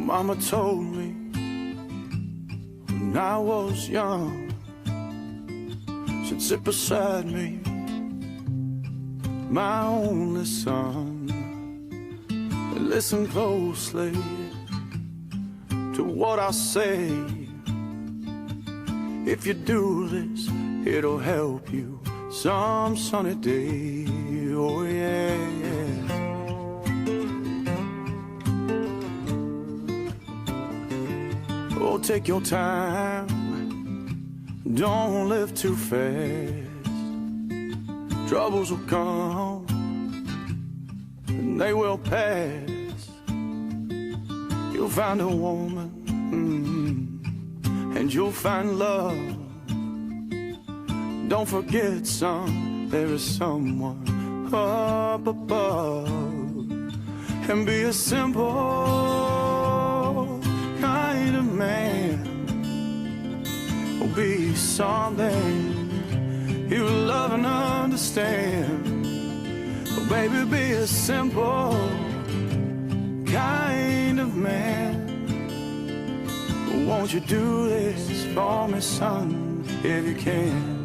Mama told me when I was young, she'd sit beside me, my only son, and listen closely to what I say. If you do this, it'll help you some sunny day. Oh yeah, yeah. Oh, take your time, don't live too fast. Troubles will come and they will pass. You'll find a woman, and you'll find love. Don't forget, son, there is someone up above. And be a simple kind of man, or be something you love and understand. Oh, baby, be a simple kind of man. Won't you do this for me, son, if you can?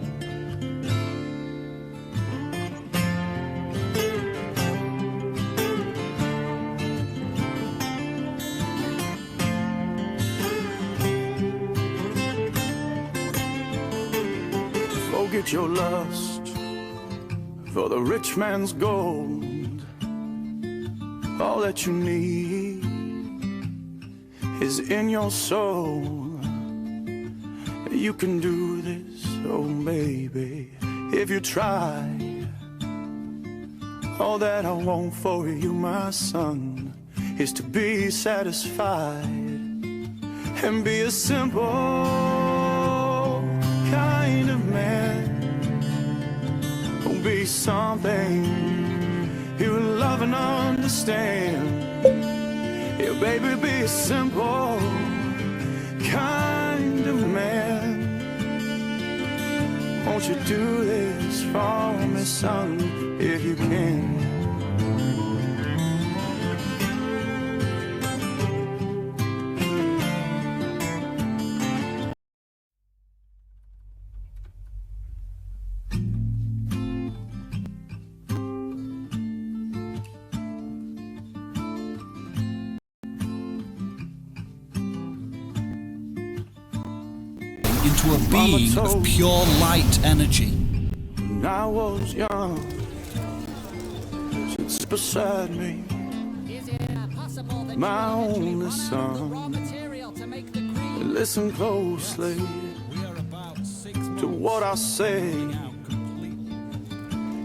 Forget your lust for the rich man's gold. All that you need is in your soul. You can do this, oh baby, if you try. All that I want for you, my son, is to be satisfied and be a simple kind of man. Oh, be something you love and understand. Yeah, baby, be a simple kind of man. Won't you do this for me, son, if you can? Into a being of pure light energy. When I was young, she'd sit beside me, my only son, and listen closely to what I say.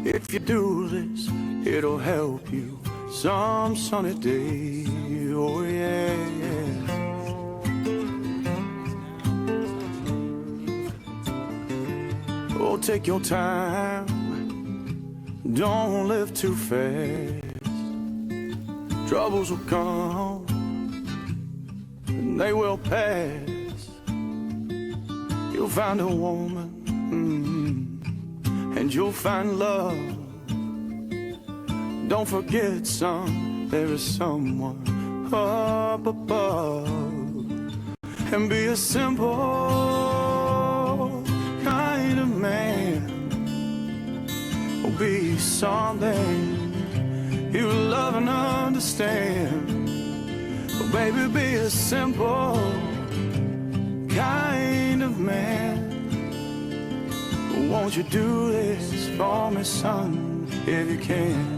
If you do this, it'll help you some sunny day. Oh yeah, yeah. Oh, take your time, don't live too fast. Troubles will come and they will pass. You'll find a woman, and you'll find love. Don't forget, son, there is someone up above. And be a simple kind of man, or be something you love and understand. Oh, baby, be a simple kind of man. Won't you do this for me, son, if you can?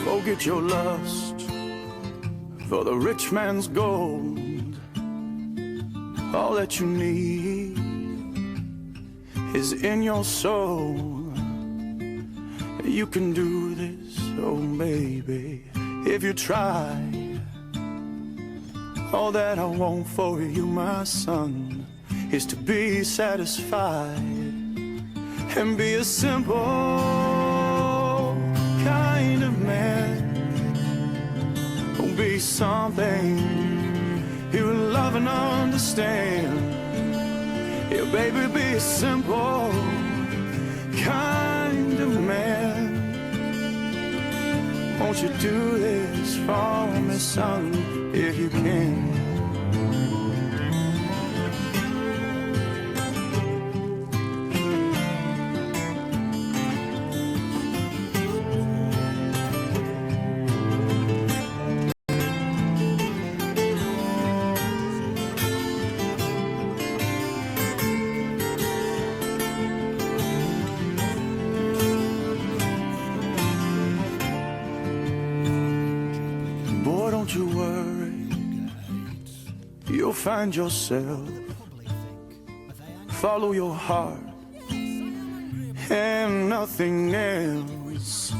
Forget your lust for the rich man's gold. All that you need is in your soul. You can do this, oh baby, if you try. All that I want for you, my son, is to be satisfied and be a simple kind of man. Be something you love love and understand. Yeah, baby, be a simple kind of man. Won't you do this for me, son, if you can? Boy, don't you worry, you'll find yourself. Follow your heart and nothing else.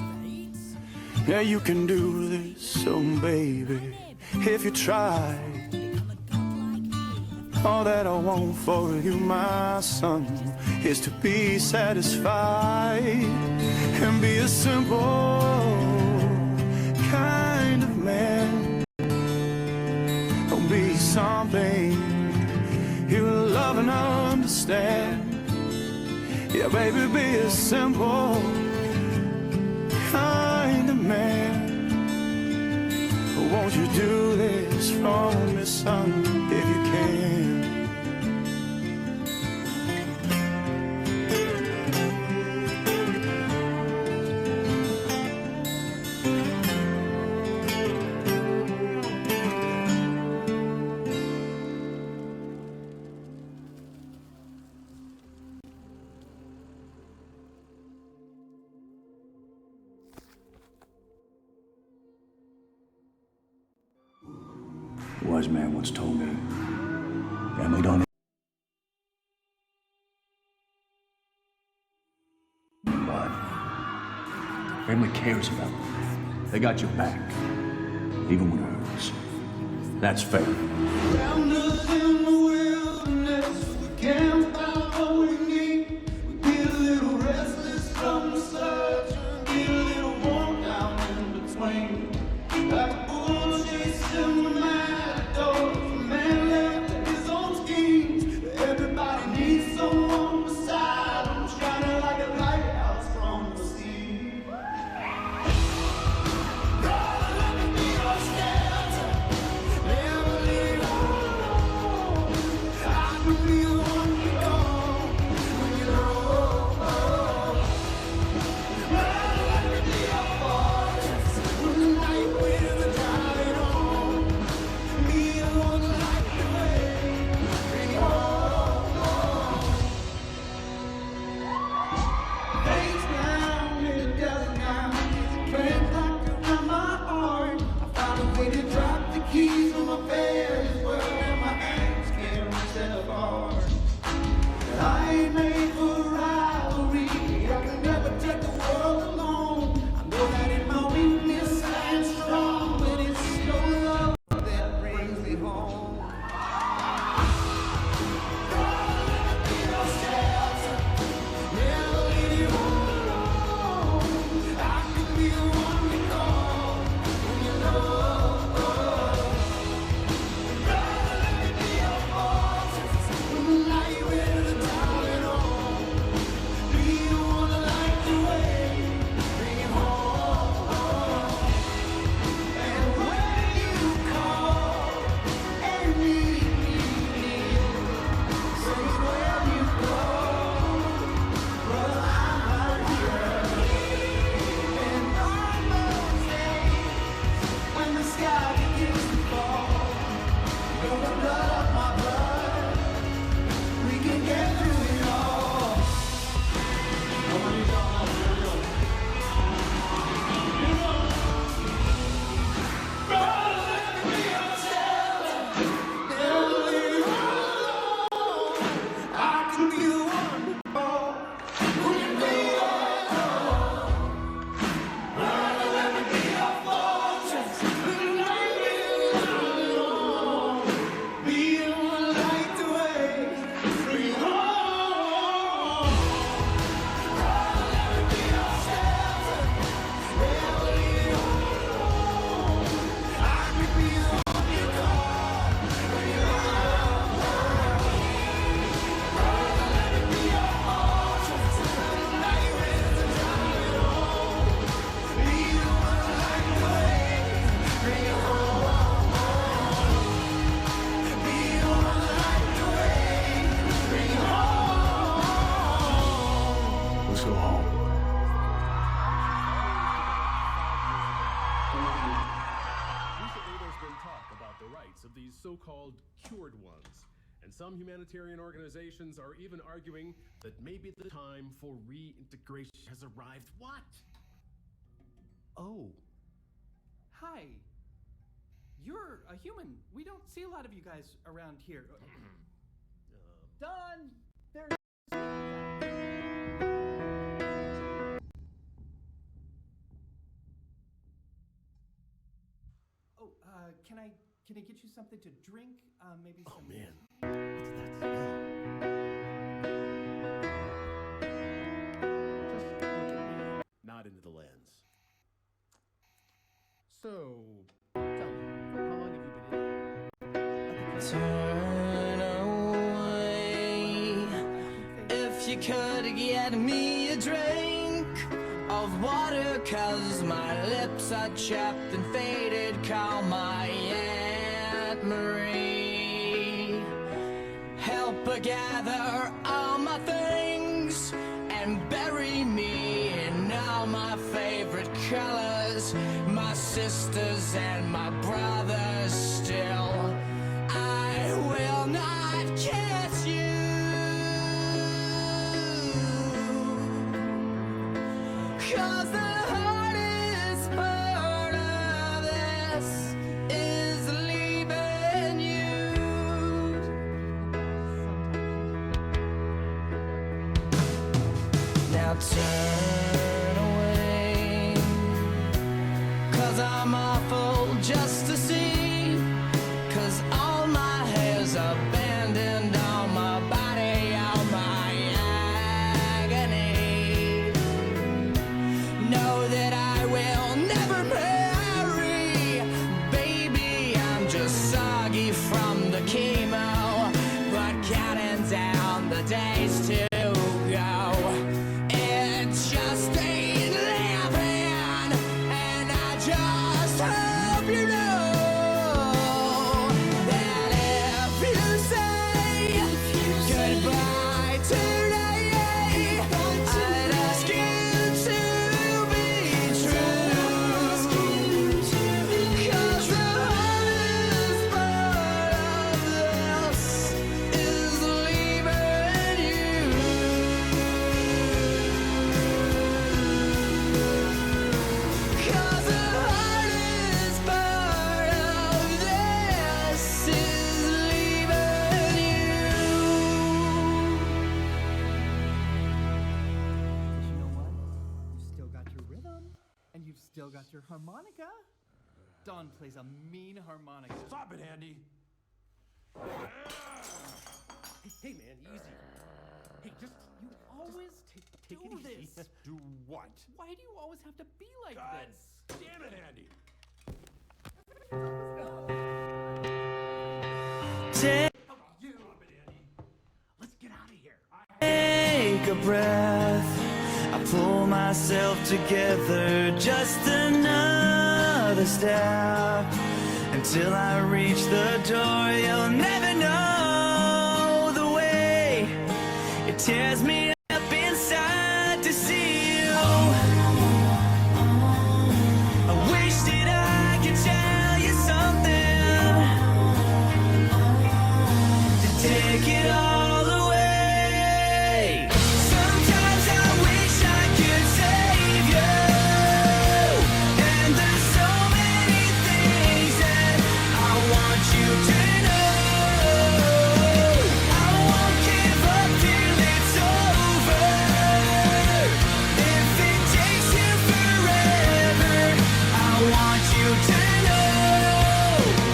Yeah, you can do this, so baby, if you try. All that I want for you, my son, is to be satisfied and be a simple kind of man. Don't be something you'll love and understand. Yeah, baby, be a simple kind of man. Won't you do this for me, son, if you can? A wise man once told me, family don't but family cares about you. They got your back, even when it hurts. That's fair. Found us in the wilderness, we can't find what we need. We get a little restless from the search, get a little warm down in between. Like a bull chasing the matadors, a man left to his own schemes. Everybody needs someone beside him, shining like a lighthouse from the sea. Brother, let me be your shelter, never leave home. so-called cured ones. And some humanitarian organizations are even arguing that maybe the time for reintegration has arrived. What? Oh. Hi. You're a human. We don't see a lot of you guys around here. Don! There's... Oh, can I get you something to drink? Maybe some... Oh, man. What's that smell? Just look at me, not into the lens. So, tell me, how long have you been in here? Turn away if you could get me a drink of water, 'cause my lips are chapped and faded. Call my Aunt Marie. Help her gather all my things and bury me in all my favorite colors. My sisters and my brothers still. I will not kiss you, 'cause the hardest part of this is leaving you. Now turn away, 'cause I'm awful just to see, 'cause all my hair's abandoned on my body, all my agony. Know that I will never marry, baby, I'm just soggy from the chemo, but counting down the days to go. It just ain't living, and I just hope you know that if you say goodbye today, I'd ask you to be true, 'cause the hardest part of this is leaving you. 'Cause the hardest part of this is leaving you. You know what? You've still got your rhythm, and you've still got your harmonica. Don plays a mean harmonica. Stop it, Andy. Hey, man, easy. Hey, just You always take do it easy. this. Do what? Why do you always have to be like God this? damn it, Andy. Take Let's get out of here. a breath, I pull myself together, just another step, until I reach the door. You'll never know the way it tears me up inside to see you. I wish that I could tell you something to take it all away. Sometimes I wish I could save you, and there's so many things that I want you to know. I won't give up till it's over. If it takes you forever, I want you to know.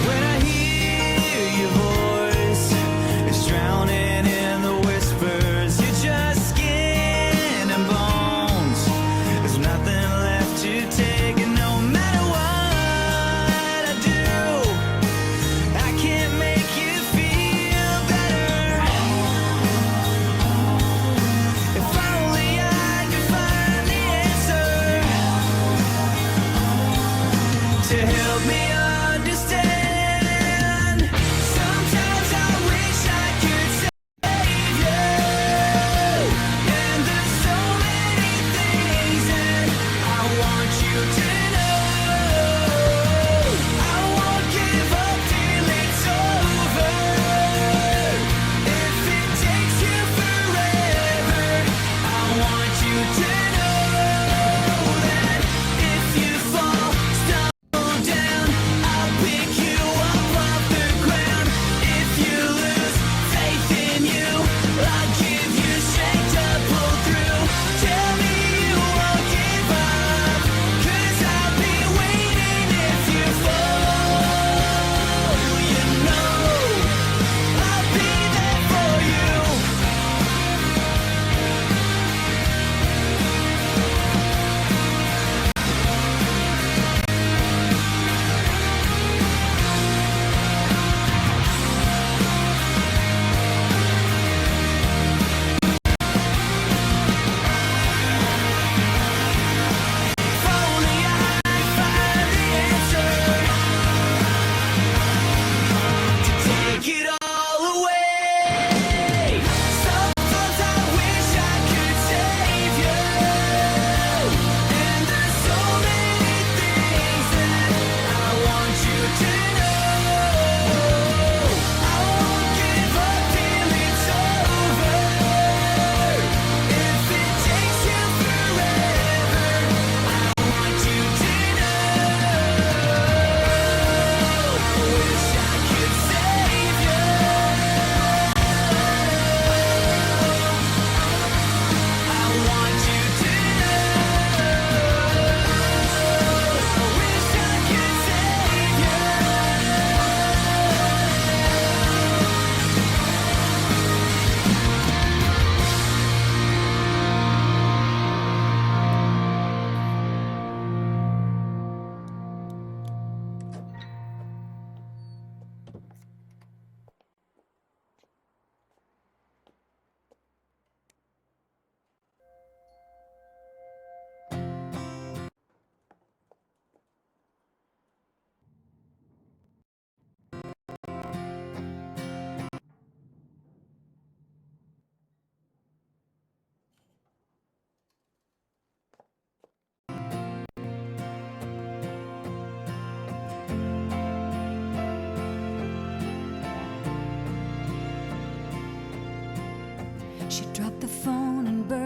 When I hear your voice, it's drowning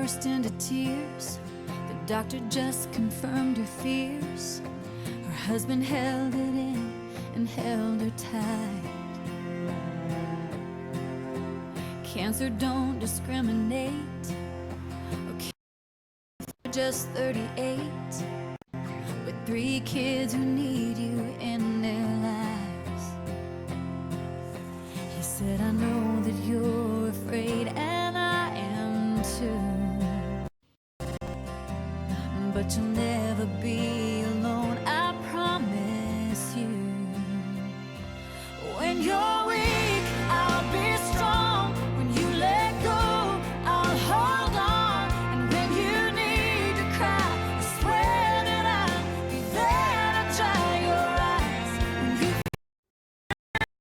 burst into tears. The doctor just confirmed her fears. Her husband held it in and held her tight. Cancer don't discriminate. Okay, just 38, with 3 kids who need you in their lives. He said, I know that you're afraid, and I am too, but you'll never be alone, I promise you. When you're weak, I'll be strong. When you let go, I'll hold on. And when you need to cry, I swear that I'll be there to dry your eyes. When you feel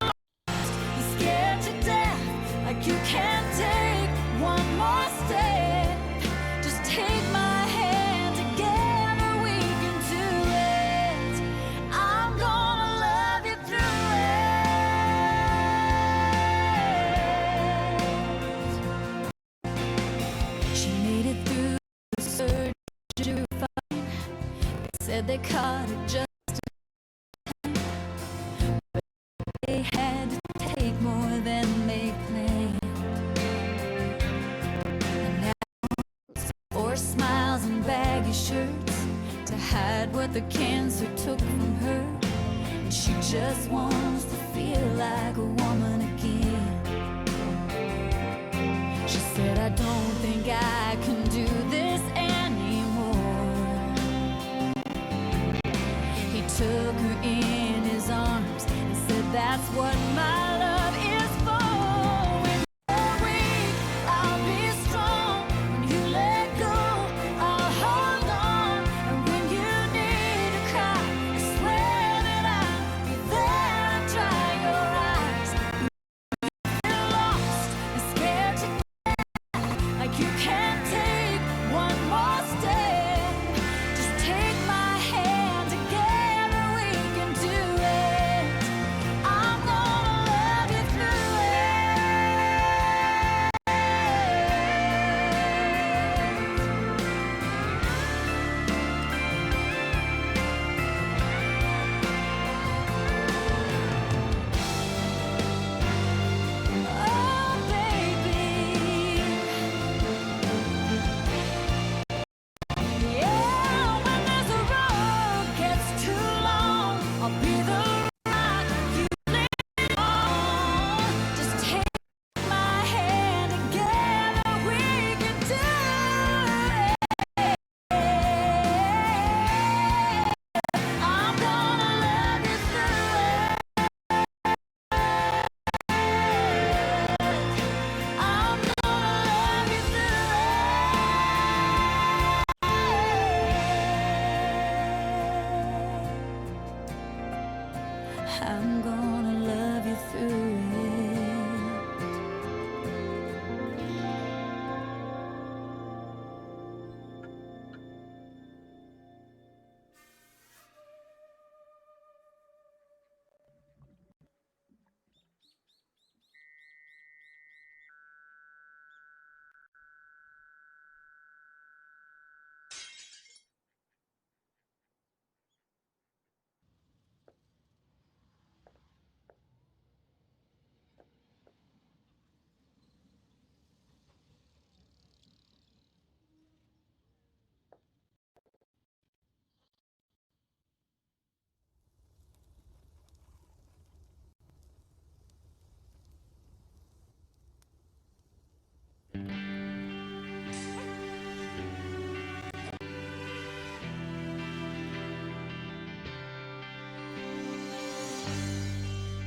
lost, you're scared to death, like you can't take one more step. Just take my hand, together we can do it. I'm gonna love you through it. She made it through the surgery fine. They said they caught it just in time, but they had to take more than they planned. And now, or smiles and baggy shirts to hide what the cancer took from her. And she just wants to feel like a woman again. She said, I don't think I can do this anymore. He took her in his arms and said, that's what my love is for. When you're weak, I'll be strong. When you let go, I'll hold on. And when you need to cry, I swear that I'll be there to dry your eyes. You're lost and scared to death, like you can't take one more step. Just take my hand, together we can do it. I'm gonna love you through it. Oh, baby. Yeah, when there's a road gets too long, I'll be the rock you lean on. Just take my hand, together we can do it. I'm gonna love you through it. I'm gonna love you through it. I'm gonna love you through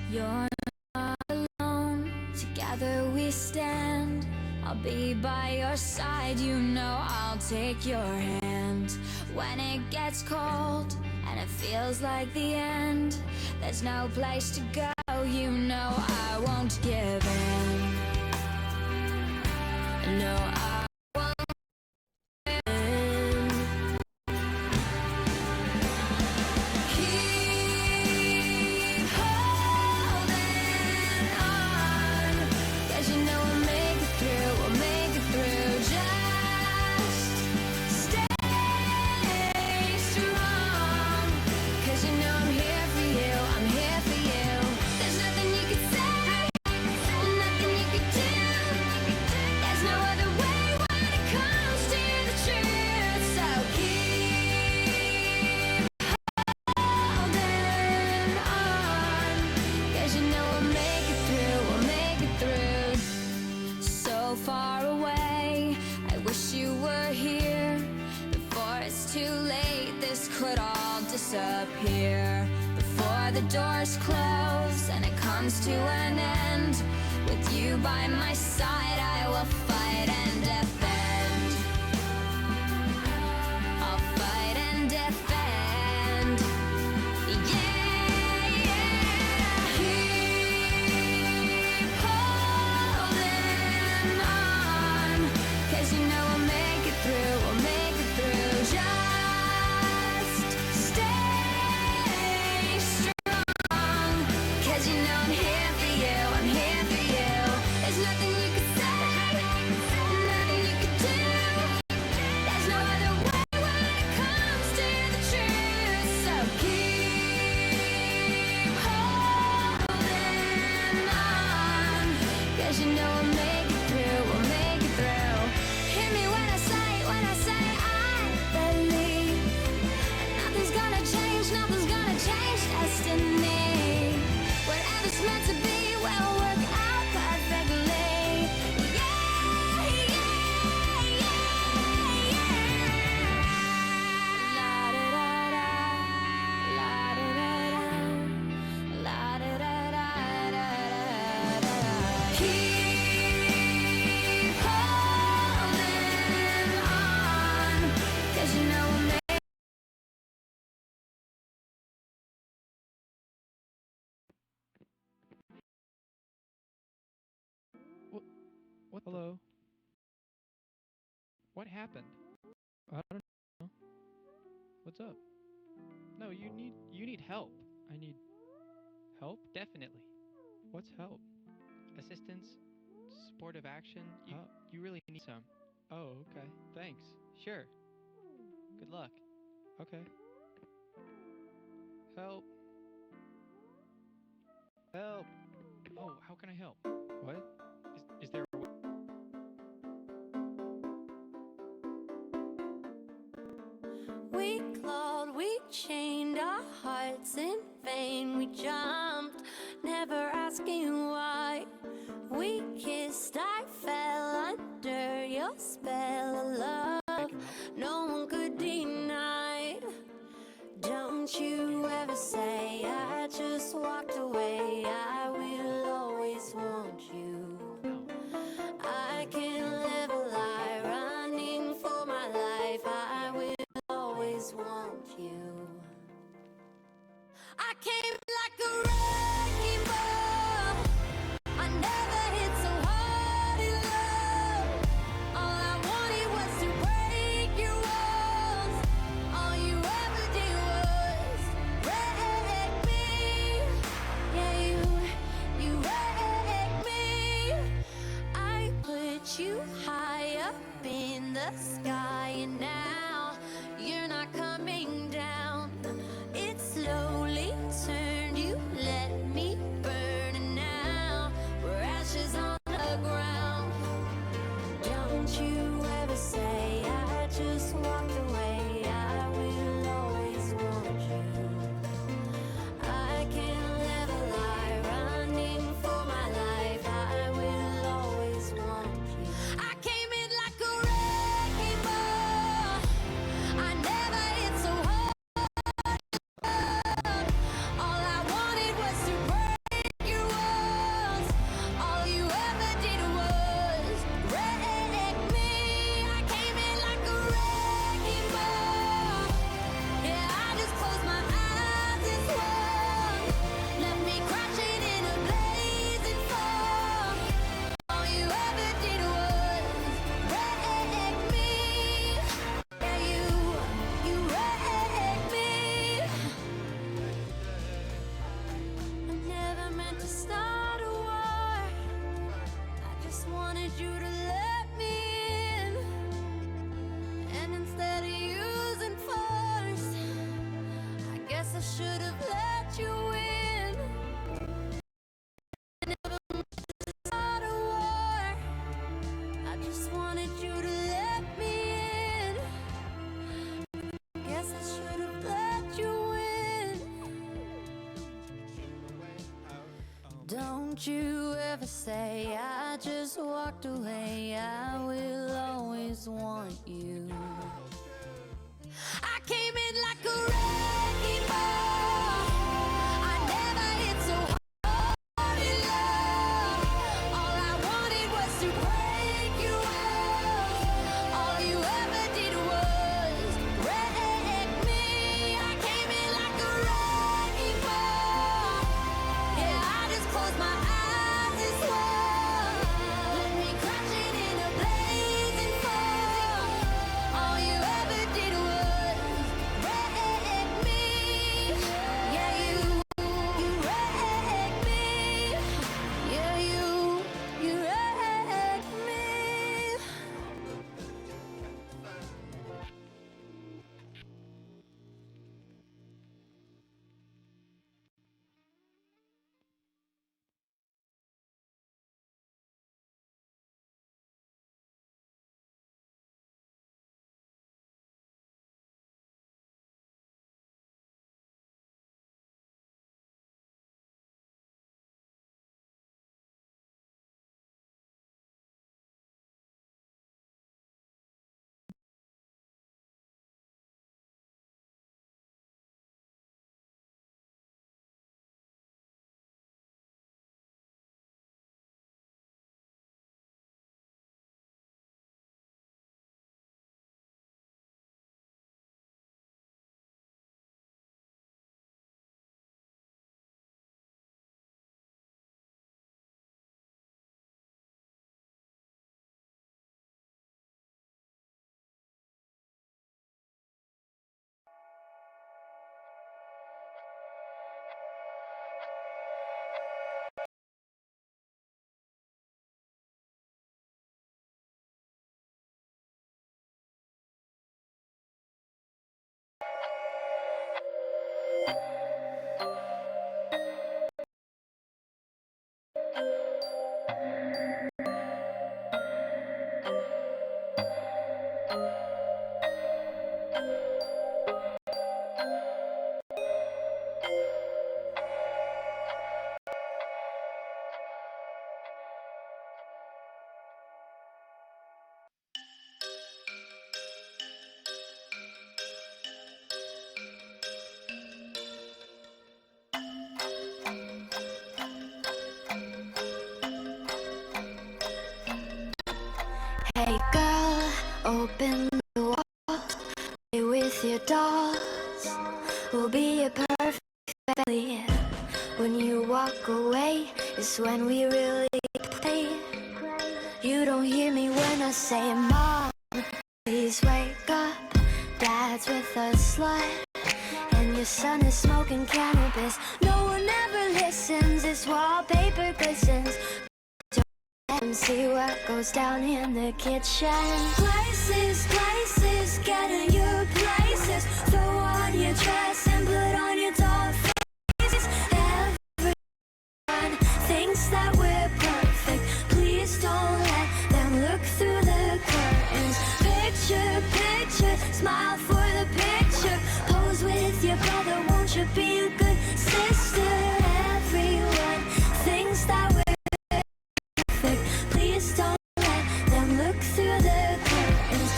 You're not alone, together we stand. I'll be by your side, you know I'll take your hand. When it gets cold and it feels like the end, there's no place to go, you know I won't give in. No, I won't give in. Keep holding on, 'cause you know we'll make it through, just doors close and it comes to an end, with you by my side, I will fight and defend. I'll fight and defend. Yeah, yeah. Keep holding on, 'cause you know we'll make it through, we'll make it through. Just stay strong, 'cause you know I'm here for you, I'm here for you. There's nothing you can say, nothing you can do. There's no other way when it comes to the truth. So keep holding on, 'cause you know we'll make it through, we'll make it through. Hear me when I say I believe nothing's gonna change destiny. Whatever's meant to be will work out perfectly. Yeah, yeah, yeah, yeah. La da da da, la da da da, la da da da da da. Keep holding on, 'cause you know we'll make. What? Hello? What happened? I don't know. What's up? No, you need help. I need help? Definitely. What's help? Assistance, supportive action. You really need some. Oh, okay. Thanks. Sure. Good luck. Okay. Help. Help. Oh, how can I help? What? Is there a way? We clawed, we chained our hearts in vain. We jumped, never asking why. We kissed, I fell under your spell of love. No one could deny. Don't you ever say I just walked away. I will always want you. I can't live a lie, running for my life. I will always want you. I came like a wrecking ball. I never hit so hard in love. All I wanted was to break your walls. All you ever did was wreck me. Yeah, you wrecked me. I put you high up in the sky, and now you're not coming down. It slowly turned, you let me burn, and now we're ashes on the ground. Don't you ever say I just walked away. I will always want you. I can't live a lie, running for my life. I will always want you. I came in like a wrecking ball. I never hit so hard. All I wanted was to break your walls. All you ever did was wreck me. I came in like a wrecking ball. Yeah, I just closed my eyes and swung. Left me crashing in a blazing fall. All you ever did was wreck me. Yeah, you wrecked me. I never meant to start a war. I just wanted you to let me in. And instead of using force, I guess I should have let you in. I never meant to start a war. I just wanted you to let me in. Guess I should have let you in. Don't you ever say I just walked away. I will always want you. I came in like a wrecking ball. I never hit Open the wall, play with your dolls. We'll be a perfect family. When you walk away, it's when we really play. You don't hear me when I say, Mom, please wake up. Dad's with a slut, and your son is smoking cannabis. No one ever listens, this wallpaper glistens. And see what goes down in the kitchen. Places, get in your places. Throw on your dress and put on your doll faces. Everyone thinks that we're perfect. Please don't let them look through the curtains. Picture, smile for the picture. Pose with your brother, won't you be a good sister? Everyone thinks that we're please don't let them look through the curtains.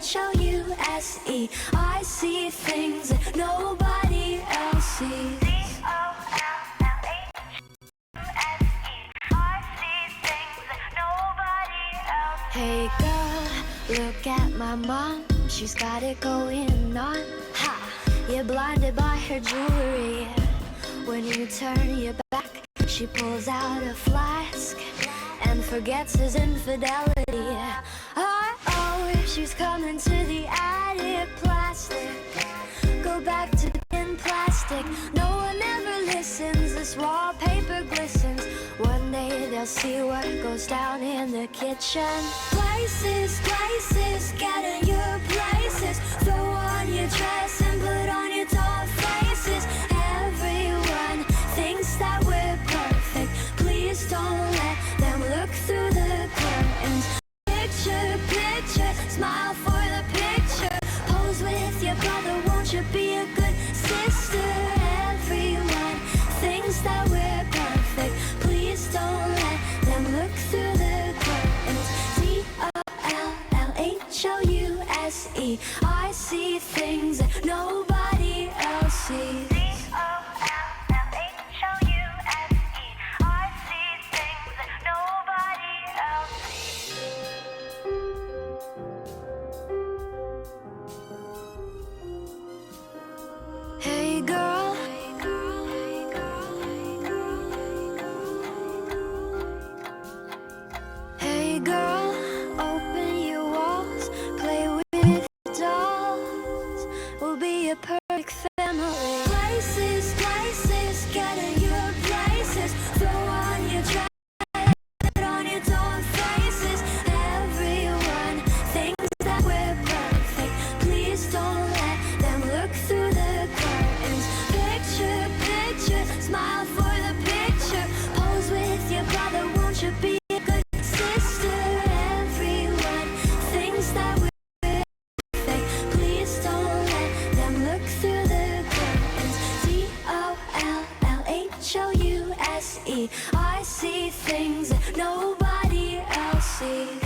DOLLHOUSE. I see things that nobody else sees. Hey girl, look at my mom. She's got it going on. Ha! You're blinded by her jewelry. When you turn your back, she pulls out a flask and forgets his infidelity. Oh, she's coming to the attic. Plastic, go back to in plastic. No one ever listens, this wallpaper glistens. One day they'll see what goes down in the kitchen. Places, get in your places. Throw on your dress and put on your doll faces. Everyone thinks that we're perfect. Please don't let them look through the curtains. Picture, smile for the picture. Pose with your brother, won't you be a good sister? Everyone thinks that we're perfect. Please don't let them look through the curtains. DOLLHOUSE. I see things that nobody else sees. Hey girl, hey girl, open your walls, play with your dolls. We'll be a perfect family. Places, get in your places. Throw on your dress, put on your doll faces. Everyone thinks that we're perfect. Please don't let them look through the curtains. Picture, smile for the picture. Pose with your brother, won't you be a good sister? Everyone thinks that we're perfect. Please don't let them look through the curtains. DOLLHOUSE. I see things that nobody else sees.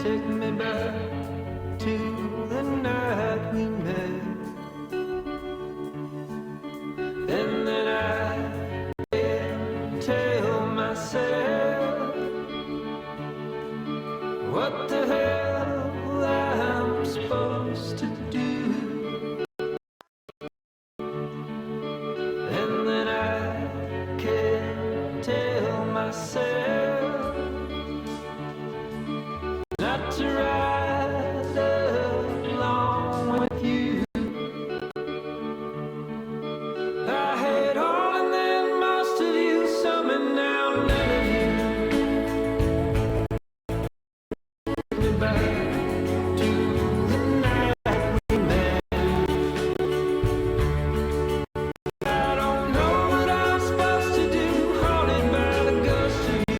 Take me back to the night we met. And then I can tell myself what the hell I'm supposed to do. And then I can tell myself not to ride along with you. I had all and then most of you, some and now none of you. Take me back to the night we met. I don't know what I'm supposed to do, haunted by the ghost of you.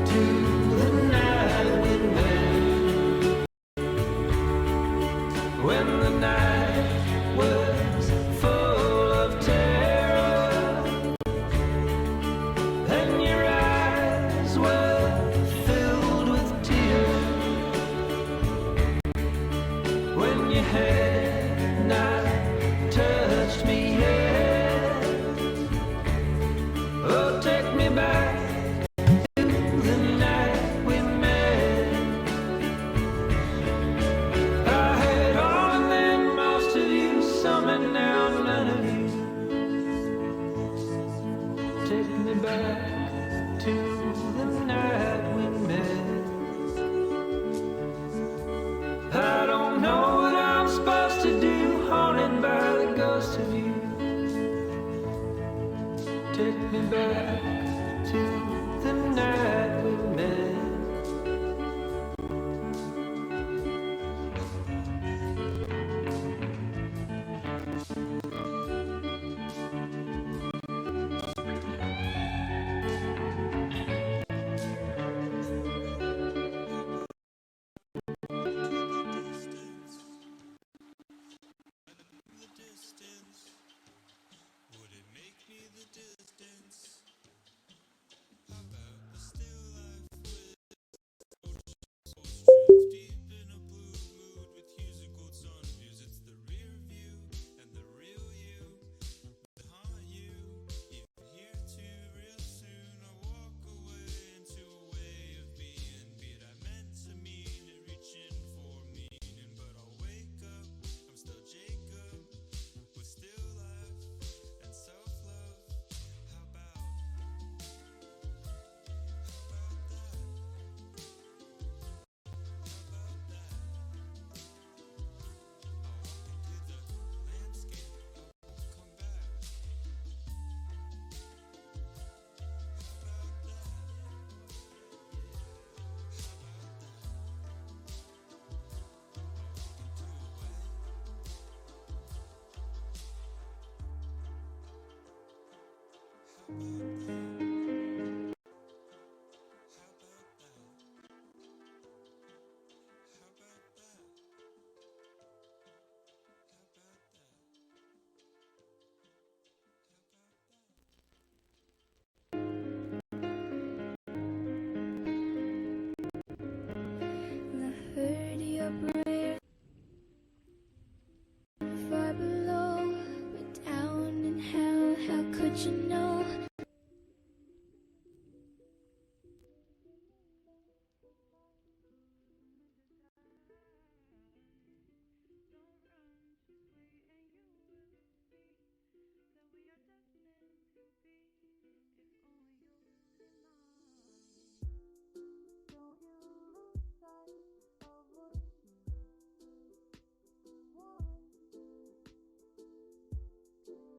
To the night we met. When the night was full of terror and your eyes were filled with tears, when you had not touched me yet. Oh, take me back to the night we met. I had all and then most of you, some and now none of you. Take me back to the night we met. I don't know what I'm supposed to do, haunted by the ghost of you. Take me back to the night we met.